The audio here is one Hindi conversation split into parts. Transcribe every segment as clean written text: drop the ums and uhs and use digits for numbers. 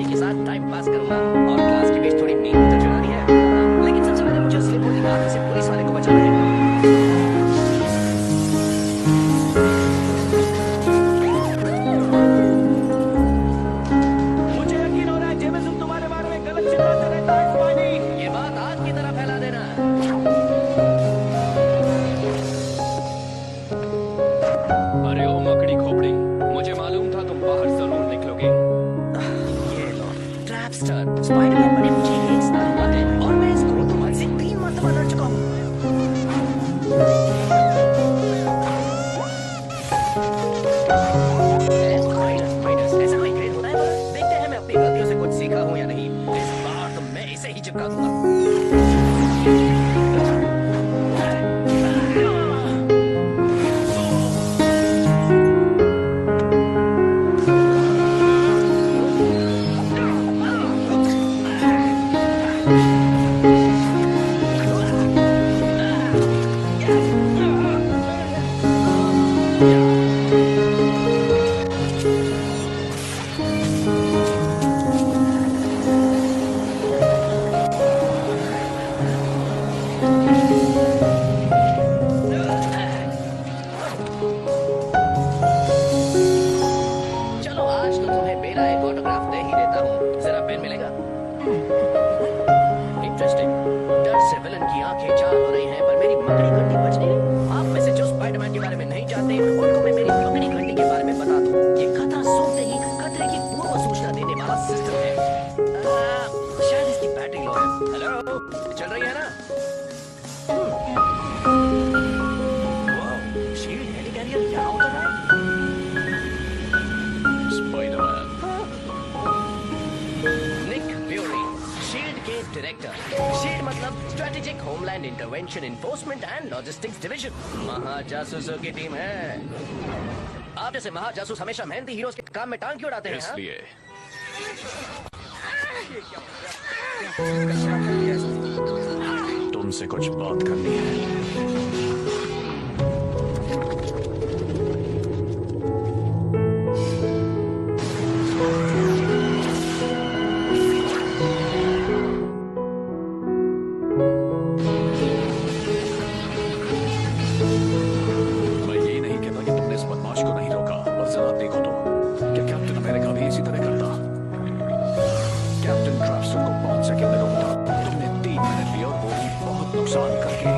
के साथ टाइम पास करूंगा और क्लास के बीच थोड़ी नींद तो चुरानी है, लेकिन सबसे पहले मुझे स्लिप होने के हाथ से पुलिस वाले को बचाना है। मुझे यकीन हो रहा है जेमिसन तुम्हारे बारे में गलत चिल्लाता रहता है स्पाइनी। ये बात आग की तरह फैला देना। अरे ओ मकड़ी खोपड़ी, मुझे मालूम था तुम बाहर जरूर निकलोगे। ये लो ट्रैपस्टर, स्पाइडरमैन बने मुझे 1 साल हुआ है और मैं इस क्रोधोमन से 3 मरतबा लड़ चुका हूँ। स्पाइडर्स ऐसा कोई ग्रेड होता है? देखते हैं मैं अपनी गलतियों से कुछ सीखा हूँ या नहीं। इस बार तो मैं इसे ही चिपका दूंगा। चलो आज तो तुम्हें मेरा एक ऑटोग्राफ दे ही देता हूँ। जरा पेन मिलेगा? इंटरेस्टिंग। डर से विलन की आंखें चार हो रही हैं, पर मेरी मकड़ी घंटी बच नहीं रही। आप में से जो स्पाइडरमैन के बारे में नहीं जानते, उनको मैं मेरी मकड़ी घंटी के बारे में बता दूं। ये खतरा सुनते ही खतरे की पूर्व सूचना देने वाला सिस्टम है। शायद इसकी बैटरी लो है। हेलो, चल रही है ना? वाह, शील्ड हेलिकॉप्टर यहाँ उतर रहा है। स्पाइडरमैन। निक फ्यूरी, शील्ड के डायरेक्टर। शील्ड मतलब Strategic Homeland Intervention Enforcement and Logistics Division. महाजासूसों की टीम है। आप जैसे महाजासूस हमेशा मेहनती हीरोज के काम में टांग क्यों उड़ाते हैं? हाँ? इसलिए तुमसे कुछ बात करनी है। मैं ये नहीं कहता कि तुमने इस बदमाश को नहीं रोका, पर जरा देखो तो, क्या कैप्टन अमेरिका भी इसी तरह करता? कैप्टन ड्राफ्टन को 5 सेकंड में रोकता, तुमने 3 मिनट लिए और वो भी बहुत नुकसान करके।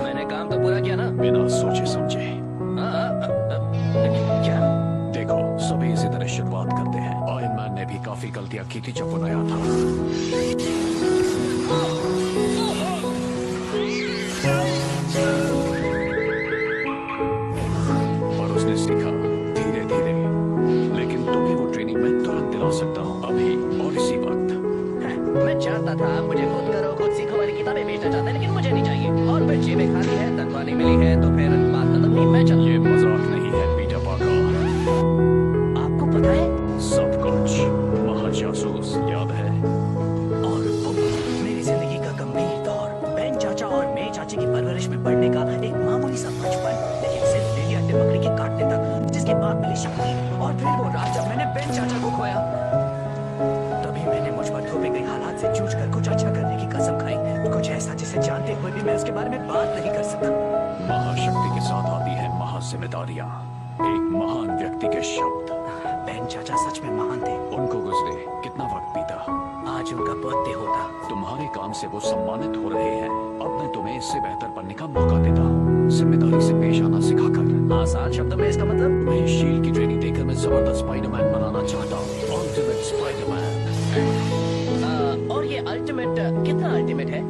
मैंने काम तो पूरा किया ना? बिना सोचे समझे। क्या? देखो, सभी इसी तरह शुरुआत करते हैं। आयरन मैन ने भी काफी गलतियां की थी जब वो नया था। पर उसने सीखा धीरे धीरे। लेकिन तुम्हें वो ट्रेनिंग मैं तुरंत दिला सकता हूँ, अभी और इसी वक्त। मैं जानता था आप मुझे खुद करो खुद सीखो वाली किताबें बेचना चाहते हैं, लेकिन मुझे नहीं चाहिए। और फिर जेबें खाली है, तनख्वाह नहीं मिली है, तो फिर बात खत्म नहीं। मैं चल। ये मजाक नहीं है पीटर पार्कर। आपको पता है? सब कुछ महाजासूस याद है। और वो मेरी जिंदगी का गंभीर दौर, बेन चाचा और मे चाची की परवरिश में पढ़ने का एक मामूली सा बचपन, लेकिन सिर्फ लिली अंडे मकड़ी के काटने तक, जिसके बाद मिली शक्ति। और फिर वो रात जब मैंने बेन चाचा को खोया, तभी मैंने मुझ पर थोपे गए हालात से जूझ कर कुछ अच्छा करने की कसम खाई। कुछ ऐसा जिसे जानते हुए भी मैं उसके बारे में बात नहीं कर सकता। महाशक्ति के साथ आती है महाजिम्मेदारियां। एक महान व्यक्ति के शब्द। बेन चाचा सच में महान थे। उनको गुजरे कितना वक्त बीता। आज उनका बर्थडे होता। तुम्हारे काम से वो सम्मानित हो रहे हैं। अब मैं तुम्हें इससे बेहतर बनने का मौका देता हूँ, जिम्मेदारी से पेश आना सिखाकर। आसान शब्दों में इसका मतलब? मैं शील्ड की ट्रेनिंग देकर मैं जबरदस्त स्पाइडरमैन बनाना चाहता हूँ। Ultimate Spiderman. और ये अल्टीमेट कितना अल्टीमेट है?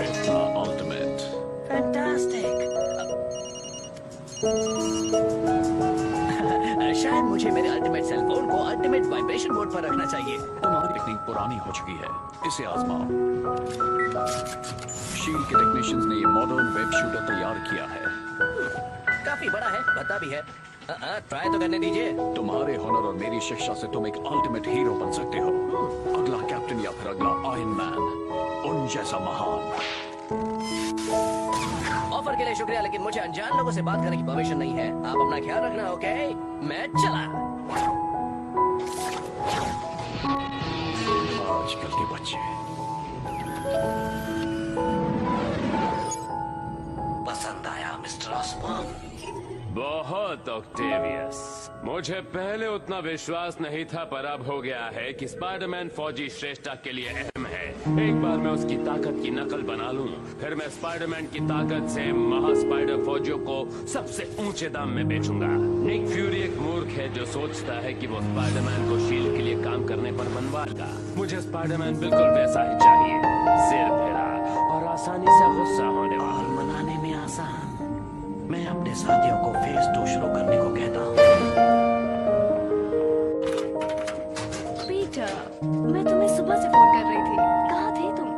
इतना अल्टीमेट। फैंटास्टिक। शायद मुझे मेरे अल्टीमेट सेल फोन को अल्टीमेट वाइब्रेशन मोड पर रखना चाहिए। तुम्हारी टेक्निक पुरानी हो चुकी है, इसे आजमाओ। शील्ड के टेक्नीशियंस ने ये मॉडर्न वेब शूटर तैयार किया है। काफी बड़ा है, भद्दा भी है। ट्राई तो करने दीजिए। तुम्हारे हुनर और मेरी शिक्षा से तुम एक अल्टीमेट हीरो बन सकते हो। अगला कैप्टन या फिर अगला आयरन मैन, उन जैसा महान। ऑफर के लिए शुक्रिया, लेकिन मुझे अनजान लोगों से बात करने की परमिशन नहीं है। आप अपना ख्याल रखना, ओके? मैं चला। आजकल के बच्चे। पसंद आया मिस्टर ऑसबॉर्न? बहुत ऑक्टेवियस। मुझे पहले उतना विश्वास नहीं था, पर अब हो गया है कि स्पाइडरमैन फौजी श्रेष्ठता के लिए अहम है। एक बार मैं उसकी ताकत की नकल बना लूं, फिर मैं स्पाइडरमैन की ताकत से महा स्पाइडर फौजियों को सबसे ऊंचे दाम में बेचूंगा। निक फ्यूरी एक मूर्ख है जो सोचता है कि वो स्पाइडरमैन को शील्ड के लिए काम करने पर मनवाएगा। मुझे स्पाइडरमैन बिल्कुल वैसा ही चाहिए, सिर फिरा और आसानी से गुस्सा होने वाला। और मनाने में आसान। मैं अपने साथियों को फेज 2 शुरू करने को कहता हूँ। पीटर, मैं तुम्हें सुबह से फोन कर रही थी। कहाँ थे तुम?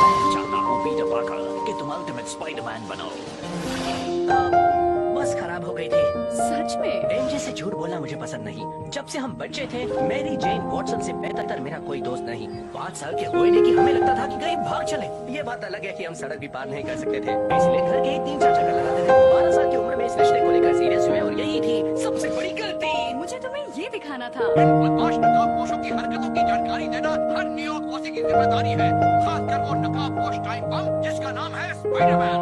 मैं चाहता हूँ पीटर पार्कर कि तुम अल्टीमेट स्पाइडरमैन बनो। बस खराब हो गई थी। सच में? एमजे से झूठ बोलना मुझे पसंद नहीं। जब से हम बच्चे थे, मैरी जेन वॉटसन से बेहतर मेरा कोई दोस्त नहीं। 5 साल के हुए कि हमें लगता था कि कहीं भाग चले। ये बात अलग है कि हम सड़क भी पार नहीं कर सकते थे, इसलिए घर के ही 3-4 चक्कर लगाते थे। 12 साल की उम्र में इस रिश्ते को लेकर सीरियस हुए और यही थी सबसे बड़ी गलती। मुझे तुम्हें ये दिखाना था। बदमाश नकाबपोशों की हरकतों की जानकारी देना हर न्यूयॉर्क वासी की जिम्मेदारी है, खासकर वो नकाबपोश टाइम बम जिसका नाम है स्पाइडरमैन।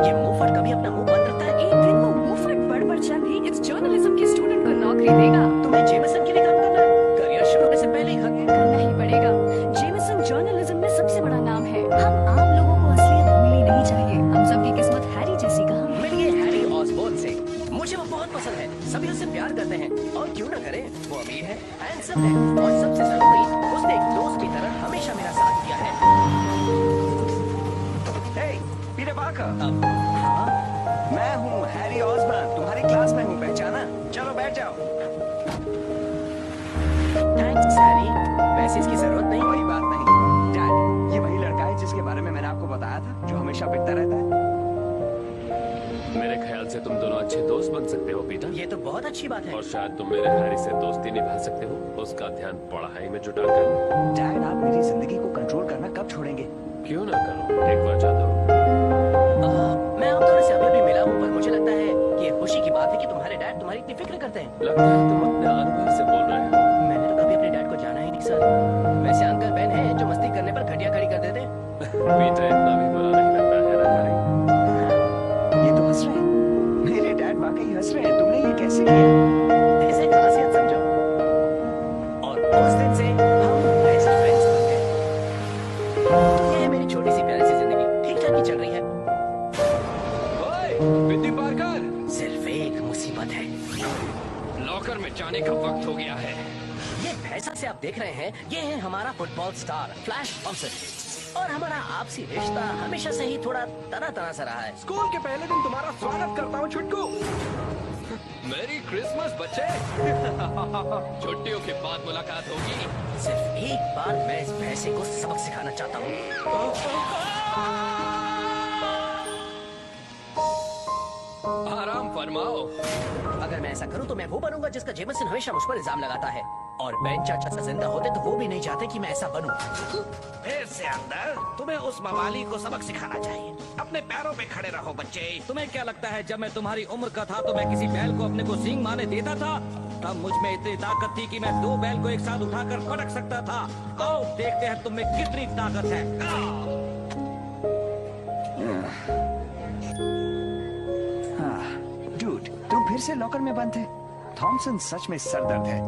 ये मुफट कभी अपना मुंह बंद रखता है। एक दिन वो मुफ्त बढ़ चल भी इस जर्नलिज्म के स्टूडेंट को नौकरी देगा। तुम्हें जेमिसन के लिए काम करना है। करियर शुरू होने से पहले ही करना ही पड़ेगा। जेमिसन जर्नलिज्म में सबसे बड़ा नाम है। हम आम लोगों को असलियत भूलनी नहीं चाहिए। हम सबकी किस्मत हैरी जैसी कहा। मिलिए हैरी ऑसबोर्न से। मुझे वो बहुत पसंद है। सभी उससे प्यार करते हैं और क्यों ना करें। वो अमीर है, हैंडसम है और सबसे जरूरी, उसने एक दोस्त की तरह हमेशा मेरा साथ दिया है। हे, पीटर पार्कर। हाँ? मैं हूँ हैरी ऑसबॉर्न, तुम्हारी क्लास में हूँ, पहचाना? चलो बैठ जाओ। थैंक्स हैरी, वैसे इसकी जरूरत नहीं। कोई बात नहीं। डैड, ये वही लड़का है जिसके बारे में मैंने आपको बताया था, जो हमेशा पिटता रहता है। मेरे ख्याल से तुम दोनों अच्छे दोस्त बन सकते हो पीटर, ये तो बहुत अच्छी बात है। और शायद तुम मेरे हैरी से दोस्ती निभा सकते हो, उसका ध्यान पढ़ाई में जुटाकर। डैड, आप मेरी जिंदगी को कंट्रोल करना कब छोड़ेंगे? क्यों ना करो, एक वजह दो। मैं आमतौर से अभी मिला हूँ, पर मुझे लगता है कि ये खुशी की बात है कि तुम्हारे डैड तुम्हारी इतनी फिक्र करते हैं। लगता है तुम अपने अनुभव से बोल रहे हो। मैंने तो कभी अपने डैड को जाना ही नहीं सर। वैसे अंकल बहन है जो मस्ती करने पर घटिया खड़ी कर देते। पीटर इतना भी बुरा नहीं लगता है ना हैरी? ये तो हंस रहे हैं। मेरे डैड वाकई हंस रहे हैं। तुमने ये कैसे किया? ऐसे खासियत समझो। और उस दिन से हम बेस्ट फ्रेंड्स बन गए। ये है मेरी छोटी सी प्यारी सी जिंदगी, ठीक ठाक ही चल रही है। विद्दी पार्कर, सिर्फ एक मुसीबत है। लॉकर में जाने का वक्त हो गया है। ये भैंसा से आप देख रहे हैं, ये है हमारा फुटबॉल स्टार फ्लैश थॉम्पसन। और हमारा आपसी रिश्ता हमेशा से ही थोड़ा तना सा रहा है। स्कूल के पहले दिन तुम्हारा स्वागत करता हूँ छुटकू। मेरी क्रिसमस बच्चे। छुट्टियों के बाद मुलाकात होगी। सिर्फ एक बार मैं इस भैंसे को सबक सिखाना चाहता हूँ। आराम फरमाओ। अगर मैं ऐसा करूं तो मैं वो बनूंगा जिसका जेमसन हमेशा मुझ पर इल्जाम लगाता है। और बेन चाचा से जिंदा होते तो वो भी नहीं चाहते कि मैं ऐसा बनूं। फिर से अंदर, तुम्हें उस मवाली को सबक सिखाना चाहिए। अपने पैरों पे खड़े रहो बच्चे। तुम्हें क्या लगता है जब मैं तुम्हारी उम्र का था तो मैं किसी बैल को अपने को सींग मारने देता था? तब मुझ में इतनी ताकत थी कि मैं 2 बैल को एक साथ उठाकर पटक सकता था। आओ देखते हैं तुम में कितनी ताकत है। डूड, तुम फिर से लॉकर में बंद थे। थॉमसन सच में सरदर्द है।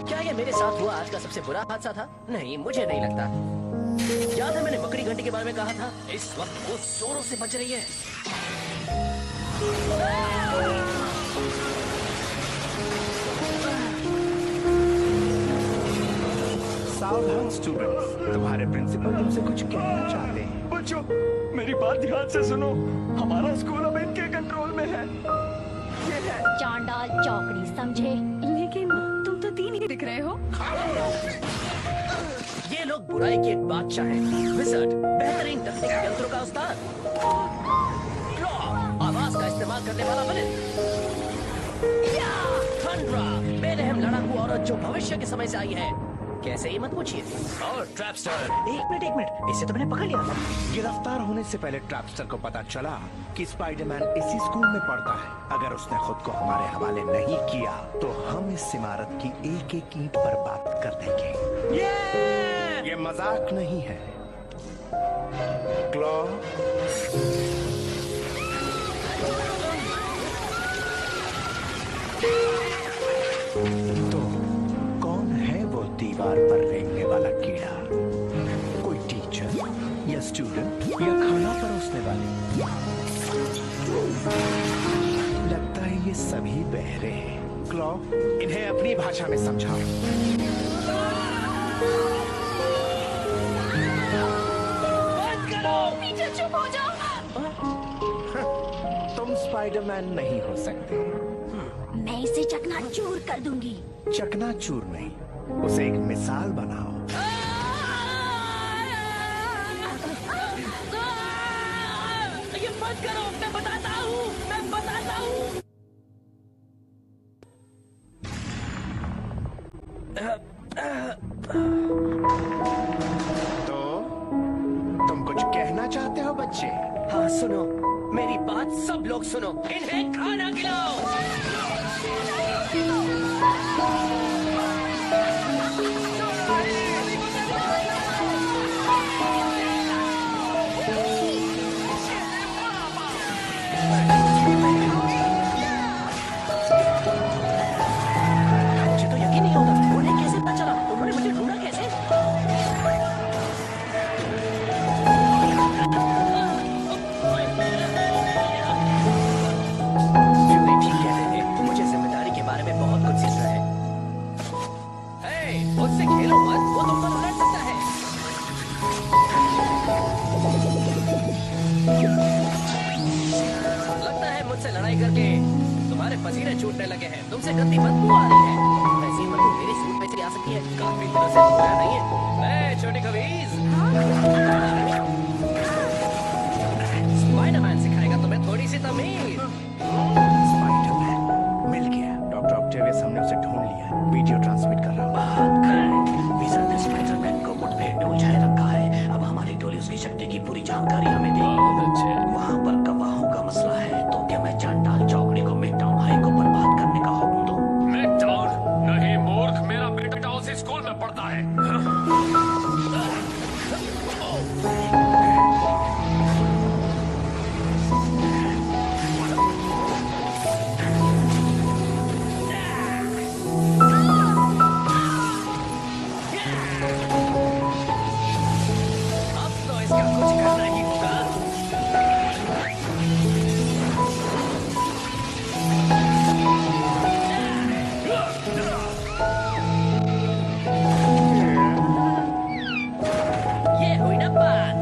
क्या ये मेरे साथ हुआ आज का सबसे बुरा हादसा था? नहीं, मुझे नहीं लगता। याद है मैंने मकड़ी घंटी के बारे में कहा था? इस वक्त वो जोरों से बज रही है। सावधान स्टूडेंट्स, तुम्हारे प्रिंसिपल तुमसे कुछ कहना चाहते हैं। बच्चों, मेरी बात ध्यान से सुनो। हमारा स्कूल अब इनके कंट्रोल में है। ये है चांडाल चौकड़ी, समझे? लेकिन तुम तो 3 ही दिख रहे हो। ये लोग बुराई के एक बादशाह हैं, विज़र्ड, बेहतरीन तकनीकी यंत्रों का उस्ताद, क्लॉ, आवाज का इस्तेमाल करने वाला विलेन, थंड्रा, बेरहम लड़ाकू औरत जो भविष्य के समय से आई है, कैसे ये मत पूछिए। और ट्रैपस्टर, एक मिनट, इसे तो मैंने पकड़ लिया था। गिरफ्तार होने से पहले ट्रैपस्टर को पता चला कि स्पाइडरमैन इसी स्कूल में पढ़ता है। अगर उसने खुद को हमारे हवाले नहीं किया तो हम इस इमारत की एक एक ईंट बर्बाद कर देंगे। ये मजाक नहीं है। क्लॉ, तो कौन है वो दीवार पर रेंगने वाला कीड़ा? कोई टीचर या स्टूडेंट या खाना परोसने वाले? लगता है ये सभी बहरे हैं। क्लॉ, इन्हें अपनी भाषा में समझाओ। पीटर चुप हो जाओ। तुम स्पाइडरमैन नहीं हो सकते। मैं इसे चकनाचूर कर दूंगी। चकनाचूर नहीं, उसे एक मिसाल बनाओ। ये मत करो, मैं बताता हूँ। तो तुम कुछ कहना चाहते हो बच्चे? हाँ सुनो, मेरी बात सब लोग सुनो, इन्हें खाना खिलाओ। मुझे तो यकीन नहीं होता, उन्हें कैसे पता चला? उन्होंने मुझे ढूंढा कैसे? फ्यूरी ठीक कहते हैं, मुझे जिम्मेदारी के बारे में बहुत कुछ सीखना है। हे, मुझसे खेलो मत, वो तुम पर उलट सकता है। लगता है मुझसे लड़ाई करके तुम्हारे पसीने छूटने लगे हैं। तुमसे गंदी बदबू आ रही है। ऐसी बदबू मेरे सूट पे चली आ सकती है। काफी दिनों से धोया नहीं है। छोटी कबीज, स्पाइडरमैन सिखाएगा तुम्हें थोड़ी सी तमीज। स्पाइडरमैन मिल गया। डॉक्टर ऑक्टेवियस, हमने उसे ढूंढ लिया। वीडियो ट्रांसमिट कर रहा हूँ। विजन ने स्पाइडरमैन को मुठभेड़ में उलझाए रखा है। अब हमारी टोली उसकी शक्ति की पूरी जानकारी हमें देगी। बहुत अच्छे। वहाँ पर गवाहों का मसला है, तो क्या मैं चांडाल चौकड़ी को मिडटाउन हाई को बर्बाद करने का हुक्म दूं? मिडटाउन नहीं मूर्ख, मेरा बेटा उसी स्कूल में पढ़ता है। अब तो इसका कुछ करना ही होगा। ये हुई ना बात।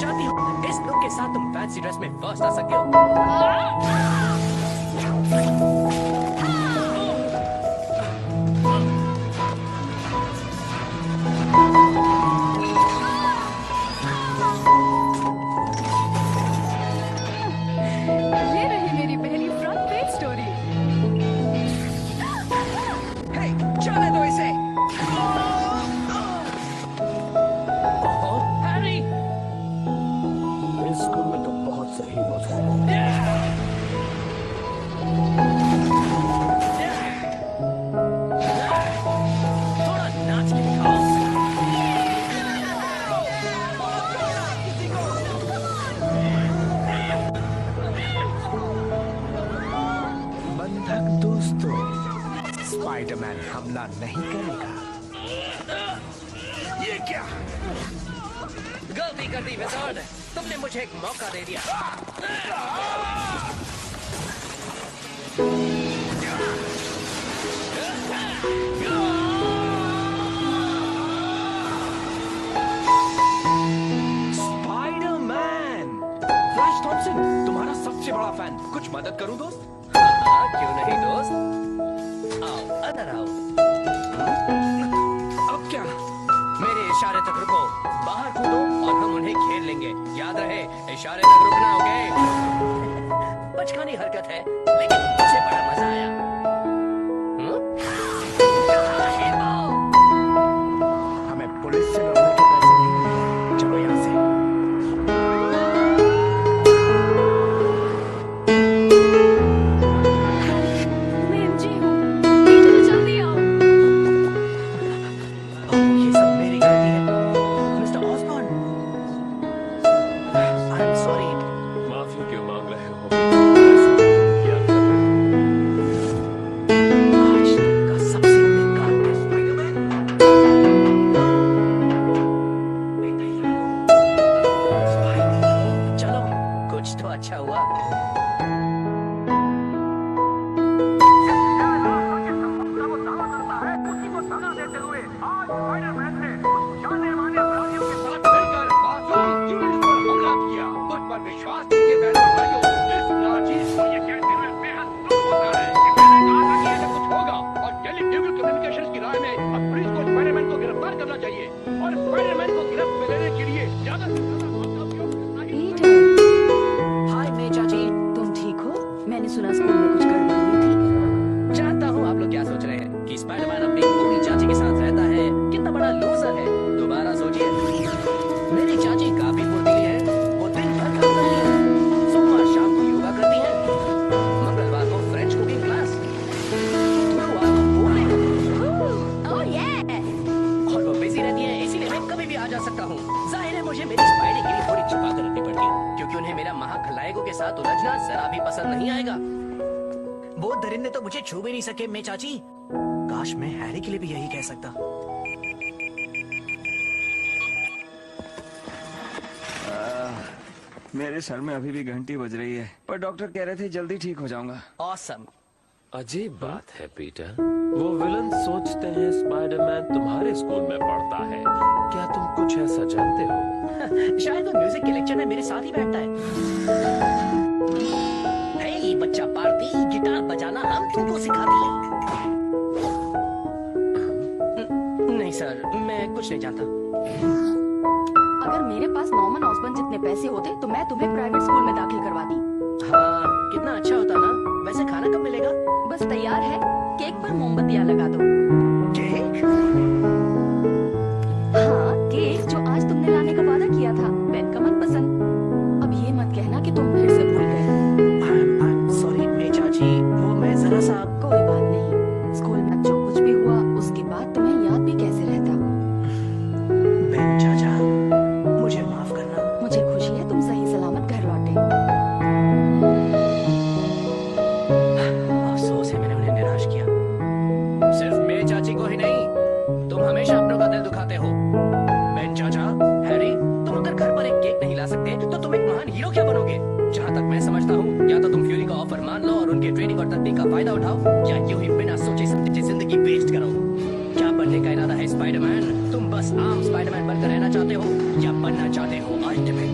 चाहती हूँ इस लुक के साथ तुम फैंसी ड्रेस में फर्स्ट आ सकते हो। ये रही मेरी पहली फ्रंट पेज स्टोरी। हे, जाने दो इसे। ओहो, हैरी। इस स्कूल में तो बहुत सही दोस्त हैं। थोड़ा नाच के दिखाओ। बंधक दोस्तों, स्पाइडरमैन हमला नहीं करेगा। ये क्या? गलती कर दी विज़ार्ड, तुमने मुझे एक मौका दे दिया। स्पाइडरमैन! फ्लैश थॉम्सन, तुम्हारा सबसे बड़ा फैन। कुछ मदद करूं दोस्त? हाँ, क्यों नहीं दोस्त? आओ, अंदर आओ। अब क्या? मेरे इशारे तक रुको, बाहर कूदो और हम उन्हें खेल लेंगे। याद रहे, इशारे तक रुकना, ओके? बचकानी हरकत है, लेकिन मुझे बड़ा मजा आया। स्पाइडरमैन ने उस जानलेवा अपराधियों के साथ मिलकर मासूम स्टूडेंट्स पर हमला किया। मुझ पर विश्वास कीजिए बहनों भाइयों, इस नाचीज को ये कहते हुए बेहद दुख होता है कि मैंने कहा था कि ऐसा कुछ होगा और टेलीब्यूगल कम्युनिकेशंस की राय में अब पुलिस को स्पाइडरमैन को गिरफ्तार करना चाहिए और स्पाइडरमैन को गिरफ्त में लेने के लिए ज्यादा से ज्यादा वक्त का उपयोग करना ही पीटर, हाय मैं चाची। तुम ठीक हो? मैंने सुना स्कूल में कुछ गड़बड़ हुई थी। जानता हूँ आप लोग क्या सोच रहे हैं कि स्पाइडरमैन अपनी पूरी चाची के साथ रहता है, कितना बड़ा लूजर है। दोबारा सोचिए, मेरी चाची काफी फुर्तीली है। वो दिन भर काम करती है, सोमवार शाम को योगा करती है, मंगलवार को फ्रेंच कुकिंग क्लास, गुरुवार को bowling, ओह ये, और वो बिजी रहती है, इसीलिए मैं कभी भी आ जा सकता हूँ। जाहिर है मुझे मेरी स्पाइडीगिरी थोड़ी छुपा कर रखनी पड़ती है, क्योंकि उन्हें मेरा महाखलनायकों के साथ उलझना जरा भी पसंद नहीं आएगा। वो दरिंदे तो मुझे छू भी नहीं सके मैं चाची। काश मैं हैरी के लिए भी यही कह सकता। मेरे सर में अभी भी घंटी बज रही है, पर डॉक्टर कह रहे थे जल्दी ठीक हो जाऊंगा। ऑसम। अजीब बात है पीटर, वो विलन सोचते हैं स्पाइडरमैन तुम्हारे स्कूल में पढ़ता है। क्या तुम कुछ ऐसा जानते हो? शायद वो म्यूजिक के लेक्चर में मेरे साथ ही बैठता है। हे बच्चा पार्टी, गिटार बजाना हम तुमको सिखाती है। नहीं सर, मैं कुछ नहीं जानता। अगर मेरे पास नॉर्मन ऑसबर्न जितने पैसे होते तो मैं तुम्हें प्राइवेट स्कूल में दाखिल करवाती। हाँ, कितना अच्छा होता ना। वैसे खाना कब मिलेगा? बस तैयार है, केक पर मोमबत्तियां लगा दो। केक? हाँ, केक जो आज तुमने लाने का वादा किया था, बेन का मनपसंद। अब ये मत कहना कि तुम फिर से भूल गए। I'm sorry मैं चाची, वो मैं जरा सा। कोई बात नहीं, स्कूल में जो कुछ भी हुआ उसके बाद तुम्हें याद भी कैसे रहता। बेन चाचा, मुझे माफ करना। मुझे खुशी है तुम सही सलामत घर लौटे। अफसोस है मैंने उन्हें निराश किया। सिर्फ मेरी चाची को ही नहीं, तुम हमेशा अपनों का दिल दुखाते हो। बेन चाचा, हैरी, तुम अगर घर पर एक केक नहीं ला सकते तो तुम एक महान हीरो क्या बनोगे? जहाँ तक मैं समझता हूँ, या तो तुम फ्यूरी का ऑफर मान लो और उनके ट्रेनिंग और तकनीक का फायदा उठाओ, या यूं ही बिना सोचे समझे जिंदगी वेस्ट करो। क्या बनने का इरादा है स्पाइडरमैन? तुम बस आम स्पाइडरमैन बनकर रहना चाहते हो या बनना चाहते हो अल्टीमेट?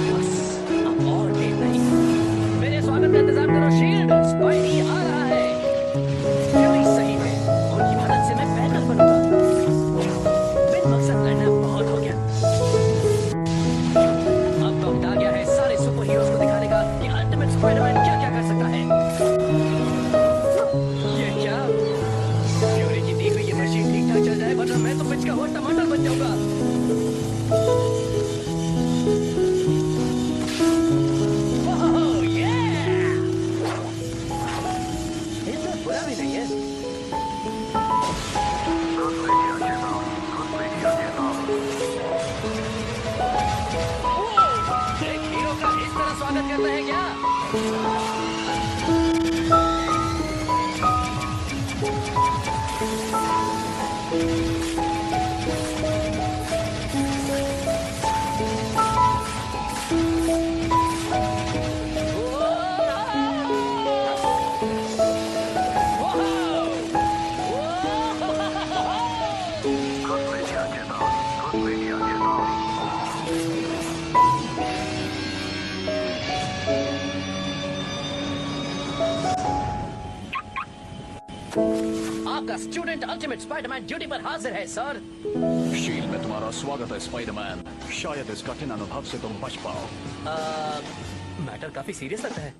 बस अब और देर नहीं, मेरे स्वागत का इंतजार करो। शील्ड, स्पाइडी आ रहा है। फ्यूरी सही है, उनकी मदद से मैं बेहतर बनूंगा। बिन मकसद लड़ना बहुत हो गया। अब तो आ गया है सारे सुपर हीरोज को दिखाने का कि अल्टीमेट स्पाइडरमैन क्या क्या कर सकता है। ये क्या? फ्यूरी की दी हुई ये मशीन ठीक ठाक चल जाए, वरना मैं तो पिच का हुआ टमाटर बन जाऊंगा। ओह, yeah! इतना बुरा भी नहीं है। ओह, एक हीरो का इस तरह स्वागत करते हैं क्या? आपका स्टूडेंट अल्टीमेट स्पाइडरमैन ड्यूटी पर हाजिर है सर। शील्ड में तुम्हारा स्वागत है स्पाइडरमैन। शायद इस कठिन अनुभव से तुम बच पाओ। मैटर काफी सीरियस लगता है।